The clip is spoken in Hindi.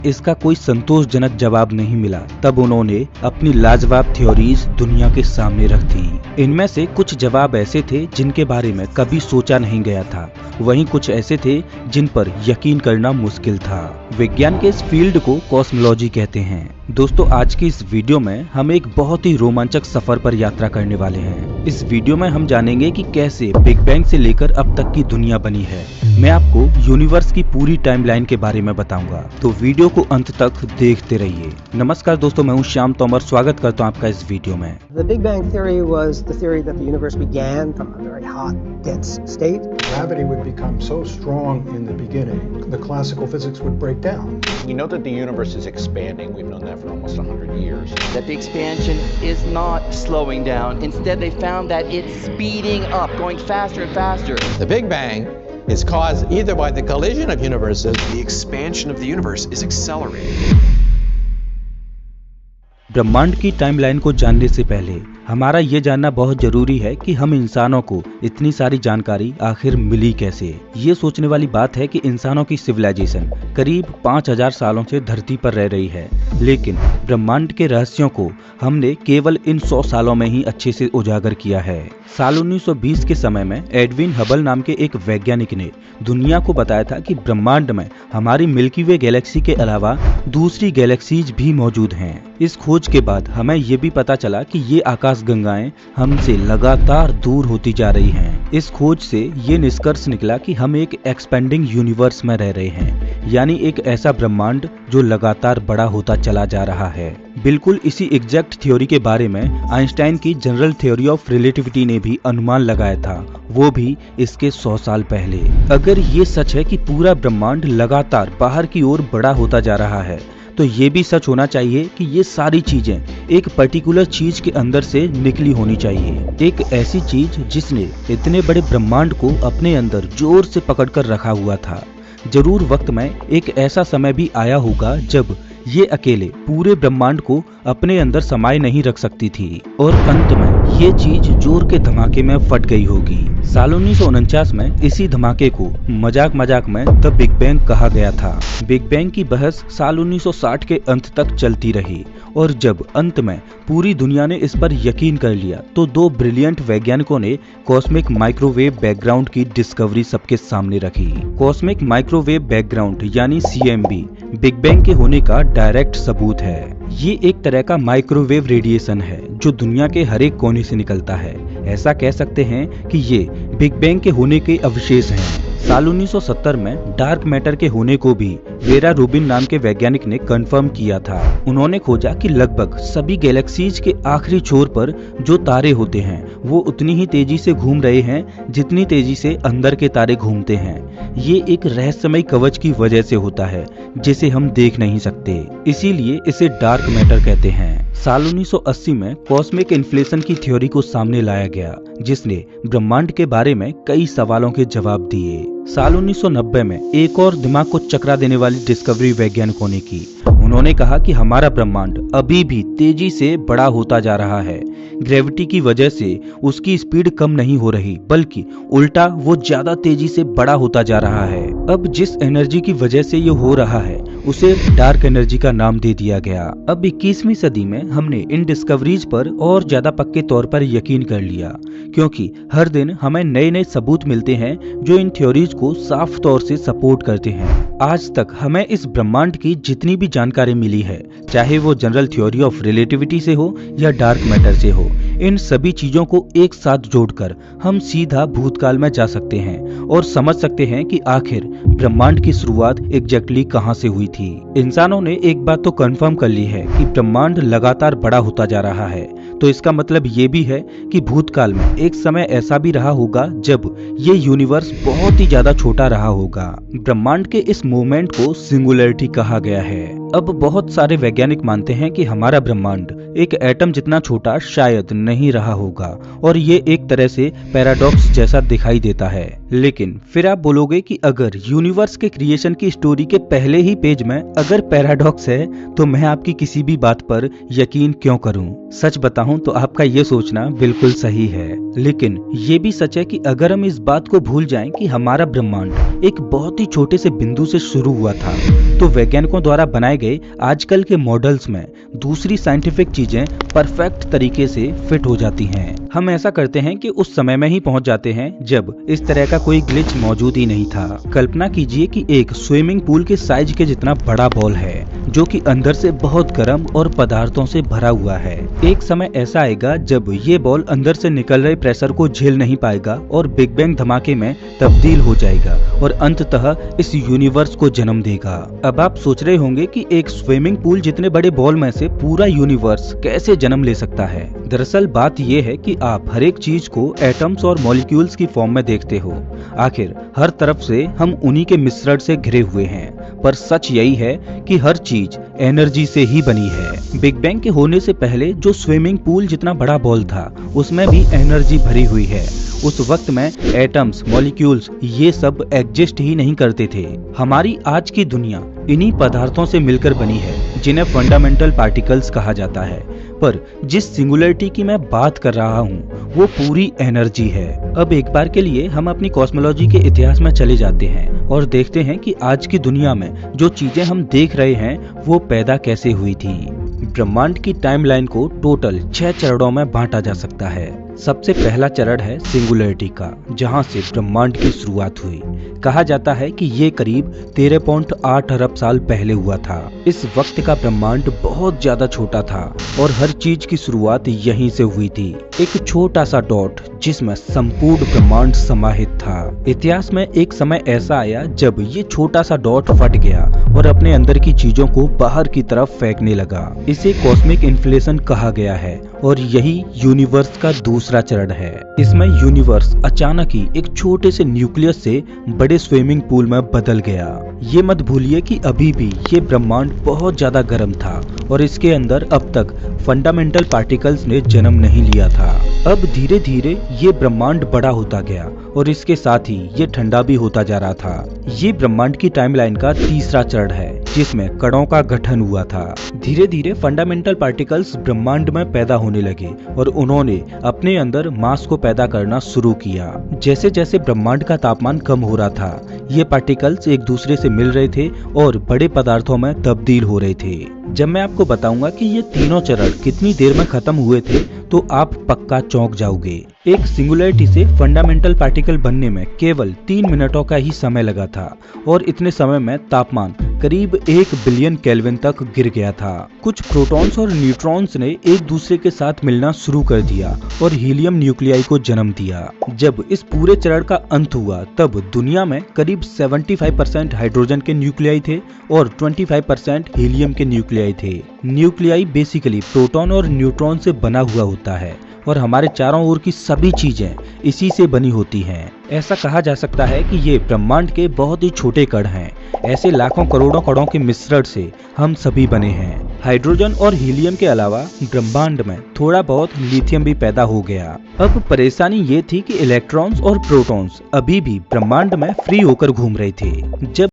इसका कोई संतोषजनक जवाब नहीं मिला, तब उन्होंने अपनी लाजवाब थ्योरीज दुनिया के सामने रख दी। इनमें से कुछ जवाब ऐसे थे जिनके बारे में कभी सोचा नहीं गया था, वहीं कुछ ऐसे थे जिन पर यकीन करना मुश्किल था। विज्ञान के इस फील्ड को कॉस्मोलॉजी कहते हैं। दोस्तों, आज की इस वीडियो में हम एक बहुत ही रोमांचक सफर पर यात्रा करने वाले हैं। इस वीडियो में हम जानेंगे कि कैसे बिग बैंग से लेकर अब तक की दुनिया बनी है। मैं आपको यूनिवर्स की पूरी टाइमलाइन के बारे में बताऊंगा, तो वीडियो को अंत तक देखते रहिए। नमस्कार दोस्तों, मैं हूं श्याम तोमर, स्वागत करता हूं आपका इस वीडियो में। The Big Bang theory was the theory that the universe began from a very hot, dense state. Gravity would become so strong in the beginning, the classical physics would break down. We know that the universe is expanding. We've known that for almost 100 years. That the expansion is not slowing down. Instead, they found that it's speeding up, going faster and faster. The Big Bang is caused either by the collision of universes. The expansion of the universe is accelerating. ब्रह्मांड की टाइमलाइन को जानने से पहले हमारा ये जानना बहुत जरूरी है कि हम इंसानों को इतनी सारी जानकारी आखिर मिली कैसे। ये सोचने वाली बात है कि इंसानों की सिविलाइजेशन करीब 5000 सालों से धरती पर रह रही है, लेकिन ब्रह्मांड के रहस्यों को हमने केवल इन 100 सालों में ही अच्छे से उजागर किया है। साल 1920 के समय में एडविन हबल नाम के एक वैज्ञानिक ने दुनिया को बताया था कि ब्रह्मांड में हमारी मिल्की वे गैलेक्सी के अलावा दूसरी गैलेक्सीज भी मौजूद हैं। इस खोज के बाद हमें ये भी पता चला कि ये आकाश गंगाएं हमसे लगातार दूर होती जा रही हैं। इस खोज से ये निष्कर्ष निकला कि हम एक एक्सपेंडिंग यूनिवर्स में रह रहे हैं, यानी एक ऐसा ब्रह्मांड जो लगातार बड़ा होता चला जा रहा है। बिल्कुल इसी एग्जैक्ट थ्योरी के बारे में आइंस्टाइन की जनरल थ्योरी ऑफ रिलेटिविटी ने भी अनुमान लगाया था, वो भी इसके 100 साल पहले। अगर ये सच है कि पूरा ब्रह्मांड लगातार बाहर की ओर बड़ा होता जा रहा है, तो ये भी सच होना चाहिए कि ये सारी चीजें एक पर्टिकुलर चीज के अंदर से निकली होनी चाहिए। एक ऐसी चीज जिसने इतने बड़े ब्रह्मांड को अपने अंदर जोर से पकड़कर रखा हुआ था। जरूर वक्त में एक ऐसा समय भी आया होगा जब ये अकेले पूरे ब्रह्मांड को अपने अंदर समाये नहीं रख सकती थी और अंत में ये चीज जोर के धमाके में फट गई होगी। साल 1949 में इसी धमाके को मजाक मजाक में द बिग बैंग कहा गया था। बिग बैंग की बहस साल 1960 के अंत तक चलती रही और जब अंत में पूरी दुनिया ने इस पर यकीन कर लिया, तो दो ब्रिलियंट वैज्ञानिकों ने कॉस्मिक माइक्रोवेव बैकग्राउंड की डिस्कवरी सबके सामने रखी। कॉस्मिक माइक्रोवेव बैकग्राउंड यानी CMB बिग बैंग के होने का डायरेक्ट सबूत है। ये एक तरह का माइक्रोवेव रेडिएशन है जो दुनिया के हर एक कोने से निकलता है। ऐसा कह सकते हैं कि ये बिग बैंग के होने के अवशेष हैं। साल 1970 में डार्क मैटर के होने को भी वेरा रूबिन नाम के वैज्ञानिक ने कंफर्म किया था। उन्होंने खोजा कि लगभग सभी गैलेक्सीज के आखिरी छोर पर जो तारे होते हैं वो उतनी ही तेजी से घूम रहे हैं जितनी तेजी से अंदर के तारे घूमते हैं। ये एक रहस्यमय कवच की वजह से होता है जिसे हम देख नहीं सकते, इसीलिए इसे डार्क मैटर कहते हैं। साल 1980 में कॉस्मिक इन्फ्लेशन की थ्योरी को सामने लाया गया, जिसने ब्रह्मांड के बारे में कई सवालों के जवाब दिए। साल 1990 में एक और दिमाग को चकरा देने वाली डिस्कवरी वैज्ञानिकों ने की। उन्होंने कहा कि हमारा ब्रह्मांड अभी भी तेजी से बड़ा होता जा रहा है। ग्रेविटी की वजह से उसकी स्पीड कम नहीं हो रही, बल्कि उल्टा वो ज्यादा तेजी से बड़ा होता जा रहा है। अब जिस एनर्जी की वजह से ये हो रहा है उसे डार्क एनर्जी का नाम दे दिया गया। अब 21वीं सदी में हमने इन डिस्कवरीज पर और ज्यादा पक्के तौर पर यकीन कर लिया, क्योंकि हर दिन हमें नए नए सबूत मिलते हैं जो इन थ्योरीज को साफ तौर से सपोर्ट करते हैं। आज तक हमें इस ब्रह्मांड की जितनी भी जानकारी मिली है, चाहे वो जनरल थ्योरी ऑफ रिलेटिविटी से हो या डार्क मैटर से हो, इन सभी चीजों को एक साथ जोड़कर हम सीधा भूतकाल में जा सकते हैं और समझ सकते हैं कि आखिर ब्रह्मांड की शुरुआत एग्जैक्टली कहां से हुई थी। इंसानों ने एक बात तो कंफर्म कर ली है कि ब्रह्मांड लगातार बड़ा होता जा रहा है, तो इसका मतलब ये भी है कि भूतकाल में एक समय ऐसा भी रहा होगा जब ये यूनिवर्स बहुत ही ज्यादा छोटा रहा होगा। ब्रह्मांड के इस मूवमेंट को सिंगुलैरिटी कहा गया है अब बहुत सारे वैज्ञानिक मानते हैं कि हमारा ब्रह्मांड एक एटम जितना छोटा शायद नहीं रहा होगा और ये एक तरह से पैराडॉक्स जैसा दिखाई देता है। लेकिन फिर आप बोलोगे कि अगर यूनिवर्स के क्रिएशन की स्टोरी के पहले ही पेज में अगर पैराडॉक्स है तो मैं आपकी किसी भी बात पर यकीन क्यों करूं? सच बताऊं तो आपका ये सोचना बिल्कुल सही है, लेकिन ये भी सच है कि अगर हम इस बात को भूल जाएं कि हमारा ब्रह्मांड एक बहुत ही छोटे से बिंदु से शुरू हुआ था, तो वैज्ञानिकों द्वारा बनाए गए आजकल के मॉडल्स में दूसरी साइंटिफिक चीजें परफेक्ट तरीके से फिट हो जाती हैं। हम ऐसा करते हैं कि उस समय में ही पहुंच जाते हैं जब इस तरह का कोई ग्लिच मौजूद ही नहीं था। कल्पना कीजिए कि एक स्विमिंग पूल के साइज के जितना बड़ा बॉल है जो कि अंदर से बहुत गर्म और पदार्थों से भरा हुआ है। एक समय ऐसा आएगा जब ये बॉल अंदर से निकल रहे प्रेशर को झेल नहीं पाएगा और बिग बैंग धमाके में तब्दील हो जाएगा और अंततः इस यूनिवर्स को जन्म देगा। अब आप सोच रहे होंगे कि एक स्विमिंग पूल जितने बड़े बॉल में से पूरा यूनिवर्स कैसे जन्म ले सकता है। दरअसल बात यह है कि आप हर एक चीज को एटम्स और मॉलिक्यूल्स की फॉर्म में देखते हो। आखिर हर तरफ से हम उन्हीं के मिश्रण से घिरे हुए हैं, पर सच यही है कि हर चीज एनर्जी से ही बनी है। बिग बैंग के होने से पहले जो स्विमिंग पूल जितना बड़ा बॉल था उसमें भी एनर्जी भरी हुई है। उस वक्त में एटम्स, मॉलिक्यूल्स ये सब एग्जिस्ट ही नहीं करते थे। हमारी आज की दुनिया इन्हीं पदार्थों से मिलकर बनी है जिन्हें फंडामेंटल पार्टिकल्स कहा जाता है, पर जिस सिंगुलरिटी की मैं बात कर रहा हूँ वो पूरी एनर्जी है। अब एक बार के लिए हम अपनी कॉस्मोलॉजी के इतिहास में चले जाते हैं और देखते हैं कि आज की दुनिया में जो चीजें हम देख रहे हैं वो पैदा कैसे हुई थी। ब्रह्मांड की टाइमलाइन को टोटल 6 चरणों में बांटा जा सकता है। सबसे पहला चरण है सिंगुलरिटी का, जहां से ब्रह्मांड की शुरुआत हुई। कहा जाता है कि ये करीब 13.8 अरब साल पहले हुआ था। इस वक्त का ब्रह्मांड बहुत ज्यादा छोटा था और हर चीज की शुरुआत यहीं से हुई थी। एक छोटा सा डॉट जिसमें संपूर्ण ब्रह्मांड समाहित था। इतिहास में एक समय ऐसा आया जब ये छोटा सा डॉट फट गया और अपने अंदर की चीजों को बाहर की तरफ फेंकने लगा। इसे कॉस्मिक इन्फ्लेशन कहा गया है और यही यूनिवर्स का दूसरा चरण है। इसमें यूनिवर्स अचानक ही एक छोटे से न्यूक्लियस से बड़े स्विमिंग पूल में बदल गया। ये मत भूलिए कि अभी भी ये ब्रह्मांड बहुत ज्यादा गर्म था और इसके अंदर अब तक फंडामेंटल पार्टिकल्स ने जन्म नहीं लिया था। अब धीरे धीरे ये ब्रह्मांड बड़ा होता गया और इसके साथ ही ये ठंडा भी होता जा रहा था। ये ब्रह्मांड की टाइमलाइन का तीसरा चरण है जिसमें कणों का गठन हुआ था। धीरे धीरे फंडामेंटल पार्टिकल्स ब्रह्मांड में पैदा होने लगे और उन्होंने अपने अंदर मास को पैदा करना शुरू किया। जैसे जैसे ब्रह्मांड का तापमान कम हो रहा था ये पार्टिकल्स एक दूसरे से मिल रहे थे और बड़े पदार्थों में तब्दील हो रहे थे। जब मैं आपको बताऊंगा कि ये तीनों चरण कितनी देर में खत्म हुए थे तो आप पक्का चौंक जाओगे। एक सिंगुलरिटी से फंडामेंटल पार्टिकल बनने में केवल 3 मिनटों का ही समय लगा था और इतने समय में तापमान करीब 1 बिलियन केल्विन तक गिर गया था। कुछ प्रोटॉन्स और न्यूट्रॉन्स ने एक दूसरे के साथ मिलना शुरू कर दिया और हीलियम न्यूक्लियाई को जन्म दिया। जब इस पूरे चरण का अंत हुआ तब दुनिया में करीब 75% हाइड्रोजन के न्यूक्लियाई थे और 25% हीलियम के न्यूक्लियाई थे। न्यूक्लियाई बेसिकली प्रोटॉन और न्यूट्रॉन से बना हुआ होता है और हमारे चारों ओर की सभी चीजें इसी से बनी होती हैं। ऐसा कहा जा सकता है कि ये ब्रह्मांड के बहुत ही छोटे कण हैं। ऐसे लाखों करोड़ों कणों के मिश्रण से हम सभी बने हैं। हाइड्रोजन और हीलियम के अलावा ब्रह्मांड में थोड़ा बहुत लिथियम भी पैदा हो गया। अब परेशानी ये थी कि इलेक्ट्रॉन्स और प्रोटॉन्स अभी भी ब्रह्मांड में फ्री होकर घूम रहे थे। जब